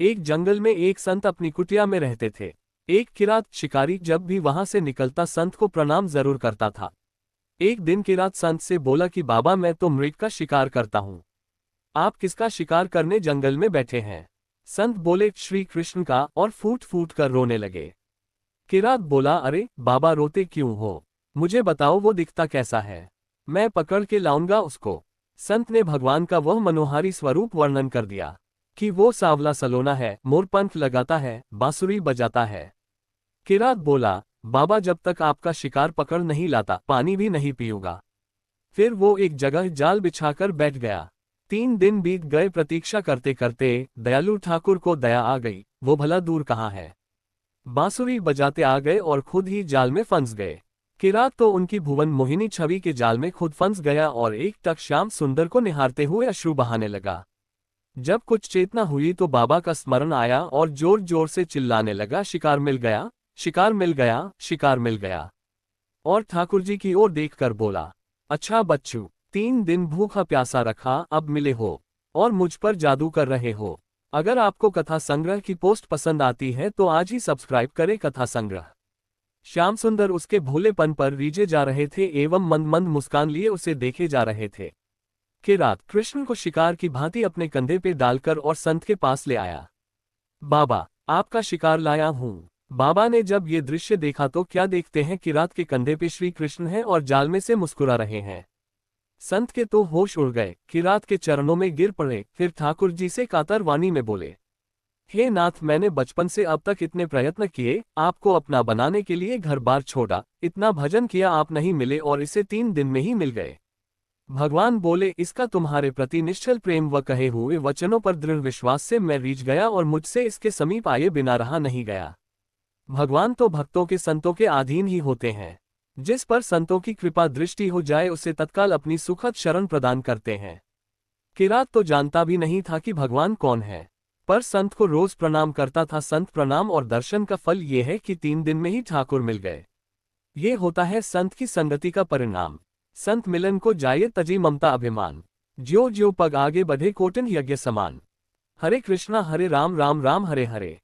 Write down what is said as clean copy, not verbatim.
एक जंगल में एक संत अपनी कुटिया में रहते थे। एक किरात शिकारी जब भी वहां से निकलता संत को प्रणाम जरूर करता था। एक दिन किरात संत से बोला कि बाबा, मैं तो मृग का शिकार करता हूँ। आप किसका शिकार करने जंगल में बैठे हैं? संत बोले, श्री कृष्ण का, और फूट फूट कर रोने लगे। किरात बोला, अरे बाबा, रोते क्यों हो? मुझे बताओ वो दिखता कैसा है, मैं पकड़ के लाऊंगा उसको। संत ने भगवान का वह मनोहारी स्वरूप वर्णन कर दिया कि वो सांवला सलोना है, मोर पंख लगाता है, बांसुरी बजाता है। किरात बोला, बाबा, जब तक आपका शिकार पकड़ नहीं लाता पानी भी नहीं पीऊंगा। फिर वो एक जगह जाल बिछाकर बैठ गया। 3 दिन बीत गए। प्रतीक्षा करते करते दयालु ठाकुर को दया आ गई। वो भला दूर कहाँ है। बांसुरी बजाते आ गए और खुद ही जाल में फंस गए। किरात तो उनकी भुवन मोहिनी छवि के जाल में खुद फंस गया और एक टक श्याम सुंदर को निहारते हुए अश्रु बहाने लगा। जब कुछ चेतना हुई तो बाबा का स्मरण आया और जोर जोर से चिल्लाने लगा, शिकार मिल गया, शिकार मिल गया, शिकार मिल गया। और ठाकुर जी की ओर देखकर बोला, अच्छा बच्चू, 3 दिन भूखा प्यासा रखा, अब मिले हो और मुझ पर जादू कर रहे हो। अगर आपको कथा संग्रह की पोस्ट पसंद आती है तो आज ही सब्सक्राइब करें कथा संग्रह। श्याम सुंदर उसके भोलेपन पर रीझे जा रहे थे एवं मंद मंद मुस्कान लिए उसे देखे जा रहे थे। किरात कृष्ण को शिकार की भांति अपने कंधे पे डालकर और संत के पास ले आया। बाबा, आपका शिकार लाया हूँ। बाबा ने जब ये दृश्य देखा तो क्या देखते हैं, किरात के कंधे पे श्री कृष्ण है और जाल में से मुस्कुरा रहे हैं। संत के तो होश उड़ गए, किरात के चरणों में गिर पड़े, फिर ठाकुर जी से कातर वाणी में बोले, हे नाथ, मैंने बचपन से अब तक इतने प्रयत्न किए, आपको अपना बनाने के लिए घर बार छोड़ा, इतना भजन किया, आप नहीं मिले और इसे 3 दिन में ही मिल गए। भगवान बोले, इसका तुम्हारे प्रति निश्चल प्रेम व कहे हुए वचनों पर दृढ़ विश्वास से मैं रीझ गया और मुझसे इसके समीप आए बिना रहा नहीं गया। भगवान तो भक्तों के संतों के अधीन ही होते हैं। जिस पर संतों की कृपा दृष्टि हो जाए उसे तत्काल अपनी सुखद शरण प्रदान करते हैं। किरात तो जानता भी नहीं था कि भगवान कौन है, पर संत को रोज प्रणाम करता था। संत प्रणाम और दर्शन का फल ये है कि 3 दिन में ही ठाकुर मिल गए। ये होता है संत की संगति का परिणाम। संत मिलन को जाये तजी ममता अभिमान, ज्यो ज्यो पग आगे बढ़े कोटन यज्ञ समान। हरे कृष्णा हरे राम राम राम हरे हरे।